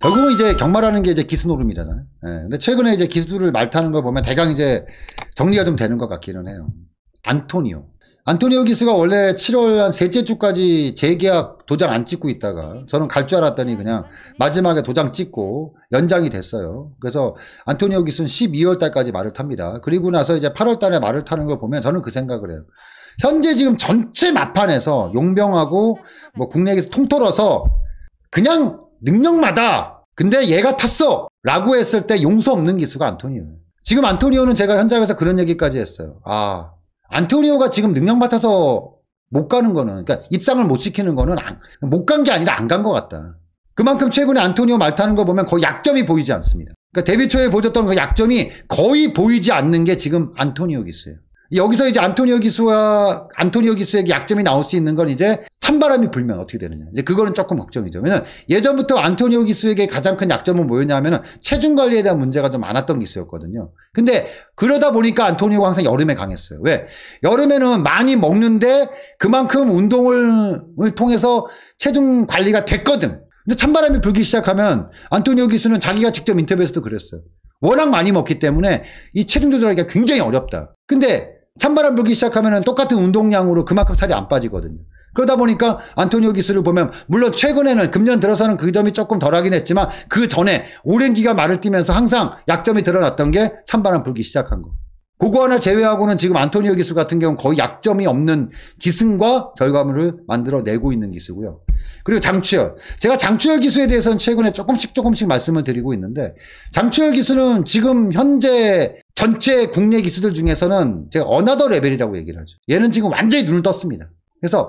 결국은 이제 경마라는 게 이제 기수 노름이잖아요. 예. 근데 최근에 이제 기수를 말타는 걸 보면 대강 이제 정리가 좀 되는 것 같기는 해요. 안토니오 기수가 원래 7월 한 셋째 주까지 재계약 도장 안 찍고 있다가 저는 갈 줄 알았더니 그냥 마지막에 도장 찍고 연장이 됐어요. 그래서 안토니오 기수는 12월 달까지 말을 탑니다. 그리고 나서 이제 8월 달에 말을 타는 걸 보면 저는 그 생각을 해요. 현재 지금 전체 마판에서 용병하고 뭐 국내 기수 통틀어서 그냥 능력마다 근데 얘가 탔어 라고 했을 때 용서 없는 기수가 안토니오예요. 지금 안토니오는 제가 현장에서 그런 얘기까지 했어요. 안토니오가 지금 능력 맡아서 못 가는 거는, 그러니까 입상을 못 시키는 거는 못 간 게 아니라 안 간 것 같다. 그만큼 최근에 안토니오 말 타는 거 보면 거의 약점이 보이지 않습니다. 그러니까 데뷔 초에 보여줬던 그 약점이 거의 보이지 않는 게 지금 안토니오 기수예요. 여기서 이제 안토니오 기수에게 약점이 나올 수 있는 건 이제 찬바람이 불면 어떻게 되느냐. 이제 그거는 조금 걱정이죠. 왜냐면 예전부터 안토니오 기수에게 가장 큰 약점은 뭐였냐면은 체중 관리에 대한 문제가 좀 많았던 기수였거든요. 근데 그러다 보니까 안토니오가 항상 여름에 강했어요. 왜? 여름에는 많이 먹는데 그만큼 운동을 통해서 체중 관리가 됐거든. 근데 찬바람이 불기 시작하면 안토니오 기수는 자기가 직접 인터뷰에서도 그랬어요. 워낙 많이 먹기 때문에 이 체중 조절하기가 굉장히 어렵다. 근데 찬바람 불기 시작하면 똑같은 운동량으로 그만큼 살이 안 빠지거든요. 그러다 보니까 안토니오 기수를 보면 물론 최근에는 금년 들어서는 그 점이 조금 덜하긴 했지만 그 전에 오랜 기간 말을 뛰면서 항상 약점이 드러났던 게 찬바람 불기 시작한 거. 그거 하나 제외하고는 지금 안토니오 기수 같은 경우는 거의 약점이 없는 기승과 결과물을 만들어내고 있는 기수고요. 그리고 장추열. 제가 장추열 기수에 대해서는 최근에 조금씩 말씀을 드리고 있는데 장추열 기수는 지금 현재 전체 국내 기수들 중에서는 제가 어나더 레벨이라고 얘기를 하죠. 얘는 지금 완전히 눈을 떴습니다. 그래서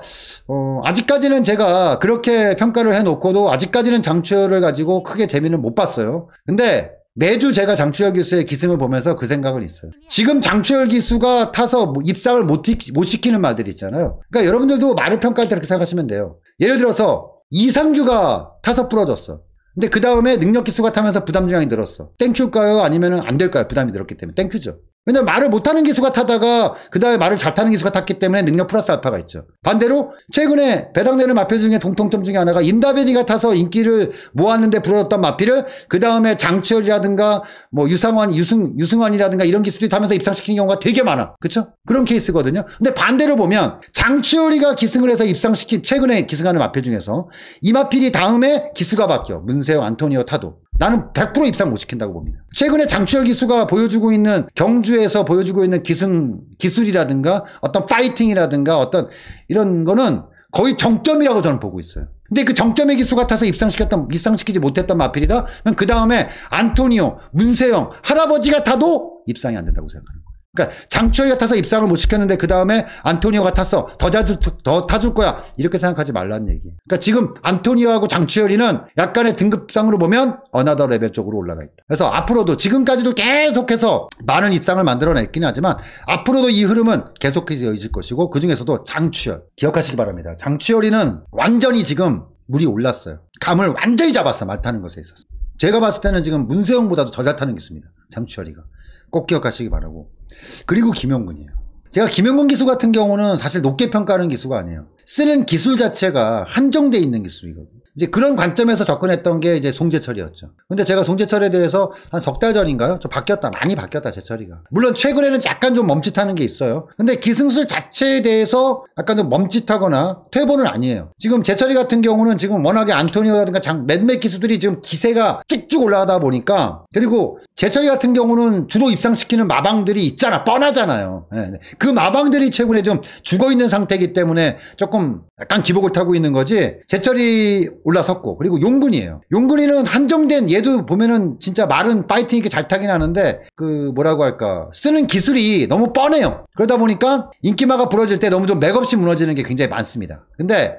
아직까지는 제가 그렇게 평가를 해놓고도 아직까지는 장추열을 가지고 크게 재미는 못 봤어요. 근데 매주 제가 장추열 기수의 기승을 보면서 그 생각은 있어요. 지금 장추열 기수가 타서 입상을 못 시키는 말들이 있잖아요. 그러니까 여러분들도 말을 평가할 때 그렇게 생각하시면 돼요. 예를 들어서 이상규가 타서 부러졌어. 근데 그 다음에 능력 기수가 타면서 부담 중량이 늘었어. 땡큐일까요? 아니면 안 될까요? 부담이 늘었기 때문에. 땡큐죠. 왜냐면 말을 못하는 기수가 타다가 그 다음에 말을 잘 타는 기수가 탔기 때문에 능력 플러스 알파가 있죠. 반대로 최근에 배당되는 마필 중에 공통점 중에 하나가 임다빈이가 타서 인기를 모았는데 부러졌던 마필을 그 다음에 장추열이라든가 뭐 유승환이라든가 이런 기수들이 타면서 입상시키는 경우가 되게 많아. 그쵸? 그런 케이스거든요. 근데 반대로 보면 장추열이가 기승을 해서 최근에 기승하는 마필 중에서 이 마필이 다음에 기수가 바뀌어. 문세영, 안토니오 타도. 나는 100% 입상 못 시킨다고 봅니다. 최근에 장추열 기수가 보여주고 있는 경주에서 보여주고 있는 기술이라든가 어떤 파이팅이라든가 어떤 이런 거는 거의 정점이라고 저는 보고 있어요. 근데 그 정점의 기수 같아서 입상시키지 못했던 마필이다? 그럼 그 다음에 안토니오, 문세영, 할아버지가 타도 입상이 안 된다고 생각하는 거예요. 그러니까 장추열이가 타서 입상을 못 시켰는데 그 다음에 안토니오가 탔어. 더 타줄 거야. 이렇게 생각하지 말라는 얘기예요. 그러니까 지금 안토니오하고 장추열이는 약간의 등급상으로 보면 어나더 레벨 쪽으로 올라가 있다. 그래서 앞으로도 지금까지도 계속해서 많은 입상을 만들어냈긴 하지만 앞으로도 이 흐름은 계속해서 이어질 것이고 그중에서도 장추열. 기억하시기 바랍니다. 장추열이는 완전히 지금 물이 올랐어요. 감을 완전히 잡았어. 말 타는 것에 있어서. 제가 봤을 때는 지금 문세영보다도 더 잘 타는 기수입니다. 장추열이가. 꼭 기억하시기 바라고. 그리고 김용근이에요. 제가 김용근 기수 같은 경우는 사실 높게 평가하는 기수가 아니에요. 쓰는 기술 자체가 한정돼 있는 기술이거든요. 이제 그런 관점에서 접근했던 게 이제 송재철이었죠. 근데 제가 송재철에 대해서 한 석 달 전인가요? 많이 바뀌었다, 재철이가. 물론 최근에는 약간 좀 멈칫하는 게 있어요. 근데 기승술 자체에 대해서 약간 좀 멈칫하거나 퇴보는 아니에요. 지금 재철이 같은 경우는 지금 워낙에 안토니오라든가 몇몇 기수들이 지금 기세가 쭉쭉 올라가다 보니까 그리고 재철이 같은 경우는 주로 입상시키는 마방들이 있잖아. 뻔하잖아요. 네. 그 마방들이 최근에 좀 죽어있는 상태이기 때문에 조금 약간 기복을 타고 있는 거지. 재철이 올라섰고 그리고 용근이에요. 용근이는 한정된 얘도 보면은 진짜 말은 파이팅 있게 잘 타긴 하는데 그 뭐라고 할까 쓰는 기술이 너무 뻔해요. 그러다 보니까 인기마가 부러질 때 너무 좀 맥없이 무너지는 게 굉장히 많습니다. 근데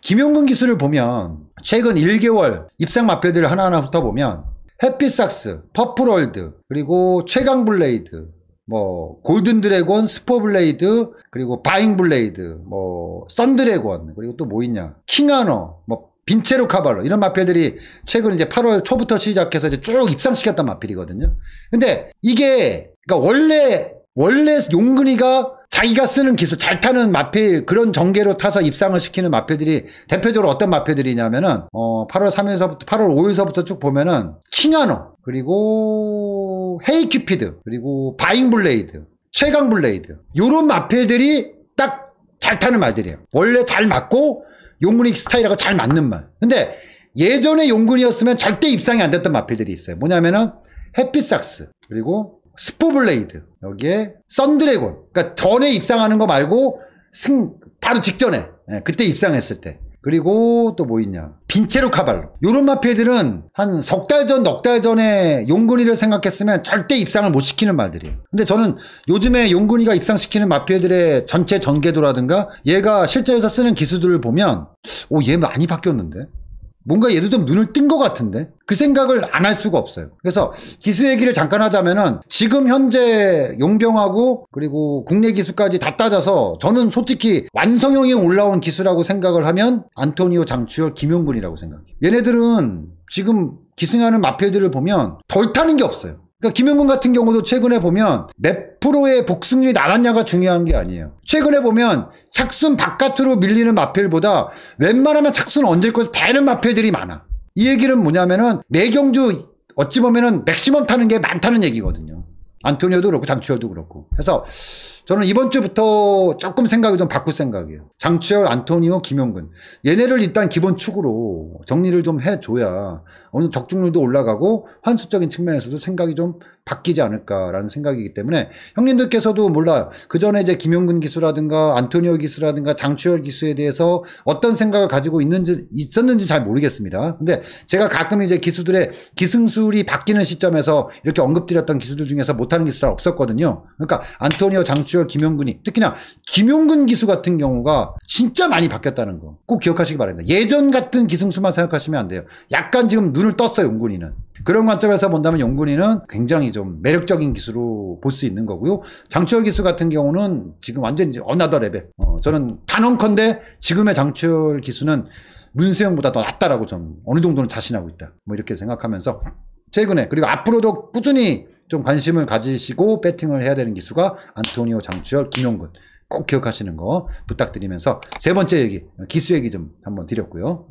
김용근 기술을 보면 최근 1개월 입상 마표들을 하나하나 훑어보면 햇빛삭스, 퍼플월드, 그리고 최강블레이드, 뭐 골든드래곤, 스포블레이드, 그리고 바잉블레이드, 뭐 썬드래곤, 그리고 또 뭐 있냐 킹하너, 뭐 빈체로 카발로 이런 마필들이 최근 이제 8월 초부터 시작해서 이제 쭉 입상시켰던 마필이거든요. 근데 이게 그러니까 원래 용근이가 자기가 쓰는 기술, 잘 타는 마필, 그런 전개로 타서 입상을 시키는 마필들이 대표적으로 어떤 마필들이냐면은 8월 3일서부터 8월 5일서부터 쭉 보면은 킹하노, 그리고 헤이큐피드, 그리고 바잉블레이드, 최강블레이드, 요런 마필들이 딱 잘 타는 말들이에요. 원래 잘 맞고 용군이 스타일하고 잘 맞는 말. 근데 예전에 용군이었으면 절대 입상이 안 됐던 마필들이 있어요. 뭐냐면은 해피삭스, 그리고 스포블레이드, 여기에 썬드래곤. 그러니까 전에 입상하는 거 말고 바로 직전에, 그때 입상했을 때. 그리고 또 뭐 있냐, 빈체로 카발로. 요런 마필들은 한 석 달 전, 넉 달 전에 용군이를 생각했으면 절대 입상을 못 시키는 말들이에요. 근데 저는 요즘에 용군이가 입상시키는 마필들의 전체 전개도라든가 얘가 실제에서 쓰는 기술들을 보면 얘 많이 바뀌었는데, 뭔가 얘도 좀 눈을 뜬 것 같은데, 그 생각을 안 할 수가 없어요. 그래서 기수 얘기를 잠깐 하자면은 지금 현재 용병하고 그리고 국내 기수까지 다 따져서 저는 솔직히 완성형이 올라온 기수라고 생각을 하면 안토니오, 장추열, 김용근이라고 생각해요. 얘네들은 지금 기승하는 마필들을 보면 덜 타는 게 없어요. 그러니까 김용근 같은 경우도 최근에 보면 몇 프로의 복승률이 나왔냐가 중요한 게 아니에요. 최근에 보면 착순 바깥으로 밀리는 마필보다 웬만하면 착순 얹을 것을 대는 마필들이 많아. 이 얘기는 뭐냐면은 매경주 어찌 보면은 맥시멈 타는 게 많다는 얘기거든요. 안토니오도 그렇고 장추열도 그렇고. 그래서 저는 이번 주부터 조금 생각을 좀 바꿀 생각이에요. 장추열, 안토니오, 김용근. 얘네를 일단 기본 축으로 정리를 좀 해줘야 어느 적중률도 올라가고 환수적인 측면에서도 생각이 좀 바뀌지 않을까라는 생각이기 때문에 형님들께서도 몰라, 그 전에 이제 김용근 기수라든가 안토니오 기수라든가 장추열 기수에 대해서 어떤 생각을 가지고 있었는지 잘 모르겠습니다. 근데 제가 가끔 이제 기수들의 기승술이 바뀌는 시점에서 이렇게 언급드렸던 기수들 중에서 못하는 기수가 없었거든요. 그러니까 안토니오, 장추열, 김용근이, 특히나 김용근 기수 같은 경우가 진짜 많이 바뀌었다는 거 꼭 기억하시기 바랍니다. 예전 같은 기승술만 생각하시면 안 돼요. 약간 지금 눈을 떴어요, 용군이는. 그런 관점에서 본다면 용군이는 굉장히 좀 매력적인 기수로 볼 수 있는 거고요. 장추열 기수 같은 경우는 지금 완전히 어나더 레벨. 저는 단언컨대 지금의 장추열 기수는 문세영보다 더 낫다라고 좀 어느 정도는 자신하고 있다, 뭐 이렇게 생각하면서 최근에, 그리고 앞으로도 꾸준히 좀 관심을 가지시고 배팅을 해야 되는 기수가 안토니오, 장추열, 김용근. 꼭 기억하시는 거 부탁드리면서 세 번째 얘기, 기수 얘기 좀 한번 드렸고요.